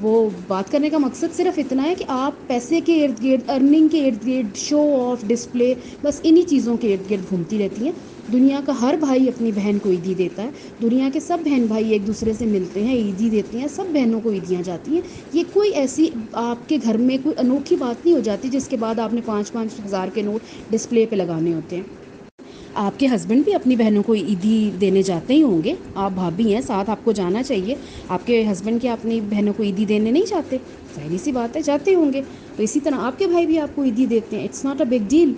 وہ بات کرنے کا مقصد صرف اتنا ہے کہ آپ پیسے کے ارد گرد، ارننگ کے ارد گرد، شو آف، ڈسپلے، بس انہی چیزوں کے ارد گرد گھومتی رہتی ہیں۔ دنیا کا ہر بھائی اپنی بہن کو عیدی دیتا ہے، دنیا کے سب بہن بھائی ایک دوسرے سے ملتے ہیں، عیدی دیتے ہیں، سب بہنوں کو عیدیاں جاتی ہیں۔ یہ کوئی ایسی آپ کے گھر میں کوئی انوکھی بات نہیں ہو جاتی جس کے بعد آپ نے 5,000 کے نوٹ ڈسپلے پہ لگانے ہوتے ہیں۔ آپ کے ہسبینڈ بھی اپنی بہنوں کو عیدی دینے جاتے ہی ہوں گے، آپ بھابھی ہیں، ساتھ آپ کو جانا چاہیے۔ آپ کے ہسبینڈ کیا اپنی بہنوں کو عیدی دینے نہیں جاتے؟ ظاہری سی بات ہے، جاتے ہوں گے۔ تو اسی طرح آپ کے بھائی بھی آپ کو عیدی دیتے ہیں، it's not a big deal.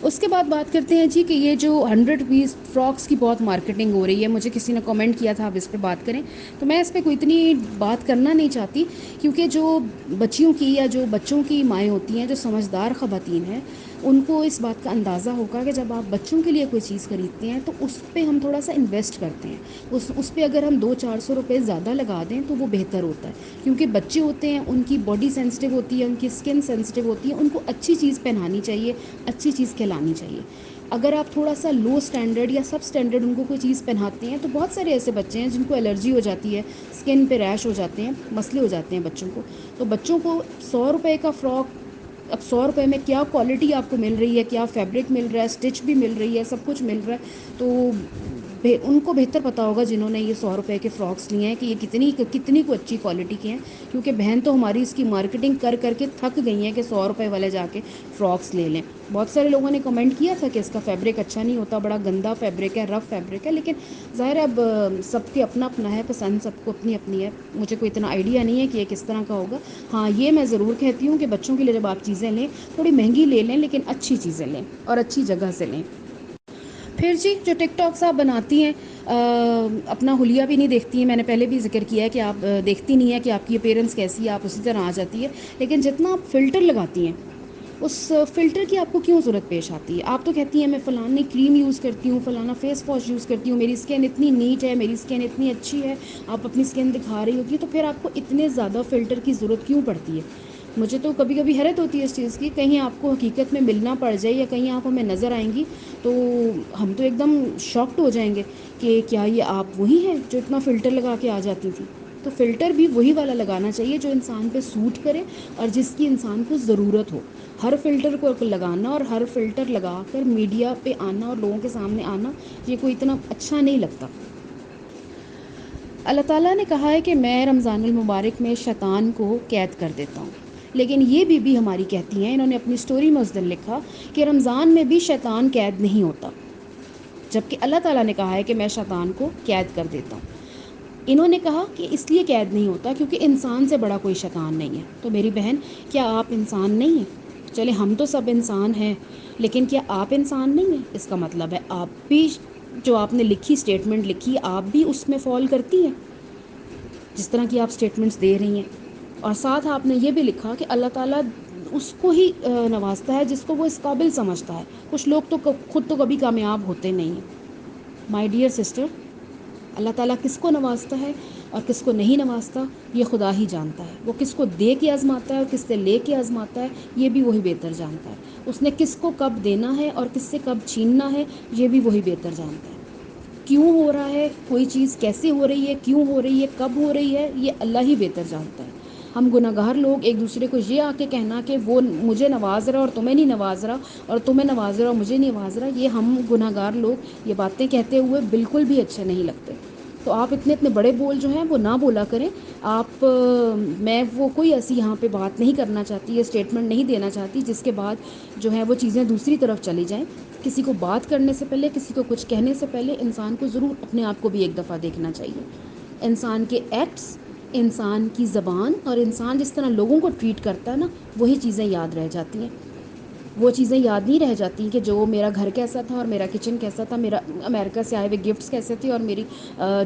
اس کے بعد بات کرتے ہیں جی کہ یہ جو 100 روپیز فراکس کی بہت مارکیٹنگ ہو رہی ہے، مجھے کسی نے کمنٹ کیا تھا اب اس پہ بات کریں، تو میں اس پہ کوئی اتنی بات کرنا نہیں چاہتی، کیونکہ جو بچیوں کی یا جو بچوں کی مائیں ہوتی ہیں، جو سمجھدار خواتین ہیں، ان کو اس بات کا اندازہ ہوگا کہ جب آپ بچوں کے لیے کوئی چیز خریدتے ہیں تو اس پہ ہم تھوڑا سا انویسٹ کرتے ہیں، اس پہ اگر ہم 200-400 روپے زیادہ لگا دیں تو وہ بہتر ہوتا ہے، کیونکہ بچے ہوتے ہیں، ان کی باڈی سینسٹیو ہوتی ہے، ان کی اسکن سینسٹیو ہوتی ہے، ان کو اچھی چیز پہنانی چاہیے، اچھی چیز کھلانی چاہیے۔ اگر آپ تھوڑا سا لو سٹینڈرڈ یا سب سٹینڈرڈ ان کو کوئی چیز پہناتے ہیں تو بہت سارے ایسے بچے ہیں جن کو الرجی ہو جاتی ہے، اسکن پہ ریش ہو جاتے ہیں، مسئلے ہو جاتے ہیں بچوں کو۔ تو بچوں کو 100 روپے کا فراک، اب 100 روپے میں کیا کوالٹی آپ کو مل رہی ہے، کیا فیبرک مل رہا ہے، اسٹچ بھی مل رہی ہے، سب کچھ مل رہا ہے، تو ان کو بہتر پتہ ہوگا جنہوں نے یہ 100 روپے کے فراکس لیے ہیں کہ یہ کتنی کو اچھی کوالٹی کے ہیں، کیونکہ بہن تو ہماری اس کی مارکیٹنگ کر کر کے تھک گئی ہیں کہ 100 روپے والے جا کے فراکس لے لیں۔ بہت سارے لوگوں نے کمنٹ کیا تھا کہ اس کا فیبرک اچھا نہیں ہوتا، بڑا گندا فیبرک ہے، رف فیبرک ہے، لیکن ظاہر ہے اب سب کے اپنا اپنا ہے، پسند سب کو اپنی اپنی ہے، مجھے کوئی اتنا آئیڈیا نہیں ہے کہ یہ کس طرح کا ہوگا۔ ہاں یہ میں ضرور کہتی ہوں کہ بچوں کے لیے جب آپ چیزیں لیں تھوڑی مہنگی لے لیں، لیکن اچھی چیزیں لیں اور اچھی جگہ سے لیں۔ پھر جی جو ٹک ٹاکس آپ بناتی ہیں، اپنا حلیہ بھی نہیں دیکھتی ہیں، میں نے پہلے بھی ذکر کیا ہے کہ آپ دیکھتی نہیں ہیں کہ آپ کی اپیرنس کیسی ہے، آپ اسی طرح آ جاتی ہے، لیکن جتنا آپ فلٹر لگاتی ہیں اس فلٹر کی آپ کو کیوں ضرورت پیش آتی ہے؟ آپ تو کہتی ہیں میں فلانی کریم یوز کرتی ہوں، فلانا فیس واش یوز کرتی ہوں، میری اسکن اتنی نیٹ ہے، میری اسکن اتنی اچھی ہے، آپ اپنی اسکن دکھا رہی ہوتی ہے، تو پھر آپ کو اتنے زیادہ فلٹر کی ضرورت کیوں پڑتی ہے؟ مجھے تو کبھی کبھی حیرت ہوتی ہے اس چیز کی، کہیں آپ کو حقیقت میں ملنا پڑ جائے یا کہیں آپ ہمیں نظر آئیں گی تو ہم تو ایک دم شاکڈ ہو جائیں گے کہ کیا یہ آپ وہی ہیں جو اتنا فلٹر لگا کے آ جاتی تھی؟ تو فلٹر بھی وہی والا لگانا چاہیے جو انسان پہ سوٹ کرے اور جس کی انسان کو ضرورت ہو۔ ہر فلٹر کو لگانا اور ہر فلٹر لگا کر میڈیا پہ آنا اور لوگوں کے سامنے آنا، یہ کوئی اتنا اچھا نہیں لگتا۔ اللہ تعالیٰ نے کہا ہے کہ میں رمضان المبارک میں شیطان کو قید کر دیتا ہوں، لیکن یہ بی ہماری کہتی ہیں، انہوں نے اپنی سٹوری میں اس دن لکھا کہ رمضان میں بھی شیطان قید نہیں ہوتا، جبکہ اللہ تعالیٰ نے کہا ہے کہ میں شیطان کو قید کر دیتا ہوں۔ انہوں نے کہا کہ اس لیے قید نہیں ہوتا کیونکہ انسان سے بڑا کوئی شیطان نہیں ہے۔ تو میری بہن، کیا آپ انسان نہیں ہیں؟ چلے ہم تو سب انسان ہیں، لیکن کیا آپ انسان نہیں ہیں؟ اس کا مطلب ہے آپ بھی، جو آپ نے لکھی اسٹیٹمنٹ لکھی، آپ بھی اس میں فال کرتی ہیں جس طرح کی آپ اسٹیٹمنٹس دے رہی ہیں۔ اور ساتھ آپ نے یہ بھی لکھا کہ اللہ تعالیٰ اس کو ہی نوازتا ہے جس کو وہ اس قابل سمجھتا ہے، کچھ لوگ تو خود تو کبھی کامیاب ہوتے نہیں ہیں۔ مائی ڈیئر سسٹر، اللہ تعالیٰ کس کو نوازتا ہے اور کس کو نہیں نوازتا یہ خدا ہی جانتا ہے، وہ کس کو دے کے آزماتا ہے اور کس سے لے کے آزماتا ہے یہ بھی وہی بہتر جانتا ہے، اس نے کس کو کب دینا ہے اور کس سے کب چھیننا ہے یہ بھی وہی بہتر جانتا ہے۔ کیوں ہو رہا ہے کوئی چیز، کیسے ہو رہی ہے، کیوں ہو رہی ہے، کب ہو رہی ہے، یہ اللہ ہی بہتر جانتا ہے۔ ہم گناہ گار لوگ ایک دوسرے کو یہ آ کے کہنا کہ وہ مجھے نواز رہا اور تمہیں نہیں نواز رہا، اور تمہیں نواز رہا اور مجھے نہیں نواز رہا، یہ ہم گناہ گار لوگ یہ باتیں کہتے ہوئے بالکل بھی اچھے نہیں لگتے۔ تو آپ اتنے بڑے بول جو ہیں وہ نہ بولا کریں آپ۔ میں وہ کوئی ایسی یہاں پہ بات نہیں کرنا چاہتی، یہ اسٹیٹمنٹ نہیں دینا چاہتی جس کے بعد جو ہے وہ چیزیں دوسری طرف چلی جائیں۔ کسی کو بات کرنے سے پہلے، کسی کو کچھ کہنے سے پہلے انسان کو ضرور اپنے آپ کو بھی ایک دفعہ دیکھنا چاہیے۔ انسان کے ایکٹس، انسان کی زبان اور انسان جس طرح لوگوں کو ٹریٹ کرتا ہے نا، وہی چیزیں یاد رہ جاتی ہیں۔ وہ چیزیں یاد نہیں رہ جاتی کہ جو میرا گھر کیسا تھا اور میرا کچن کیسا تھا، میرا امریکہ سے آئے ہوئے گفٹس کیسے تھے اور میری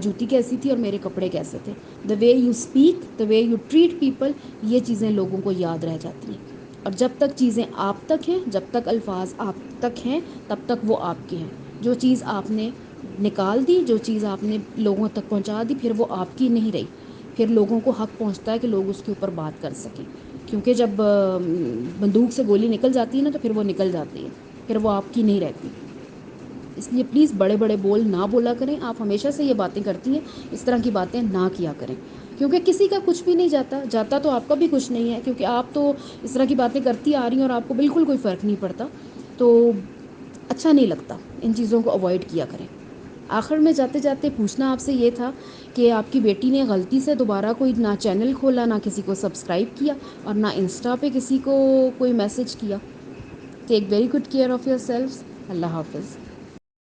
جوتی کیسی تھی اور میرے کپڑے کیسے تھے۔ The way you speak, the way you treat people, یہ چیزیں لوگوں کو یاد رہ جاتی ہیں۔ اور جب تک چیزیں آپ تک ہیں، جب تک الفاظ آپ تک ہیں، تب تک وہ آپ کے ہیں۔ جو چیز آپ نے نکال دی، جو چیز آپ نے لوگوں تک پہنچا دی، پھر وہ آپ کی نہیں رہی، پھر لوگوں کو حق پہنچتا ہے کہ لوگ اس کے اوپر بات کر سکیں، کیونکہ جب بندوق سے گولی نکل جاتی ہے نا تو پھر وہ نکل جاتی ہے، پھر وہ آپ کی نہیں رہتی۔ اس لیے پلیز بڑے بڑے بول نہ بولا کریں، آپ ہمیشہ سے یہ باتیں کرتی ہیں، اس طرح کی باتیں نہ کیا کریں۔ کیونکہ کسی کا کچھ بھی نہیں جاتا تو آپ کا بھی کچھ نہیں ہے، کیونکہ آپ تو اس طرح کی باتیں کرتی آ رہی ہیں اور آپ کو بالکل کوئی فرق نہیں پڑتا، تو اچھا نہیں لگتا، ان چیزوں کو اوائڈ کیا کریں۔ آخر میں جاتے جاتے پوچھنا آپ سے یہ تھا کہ آپ کی بیٹی نے غلطی سے دوبارہ کوئی نہ چینل کھولا، نہ کسی کو سبسکرائب کیا، اور نہ انسٹا پہ کسی کو کوئی میسج کیا۔ Take very good care of yourself. اللہ حافظ۔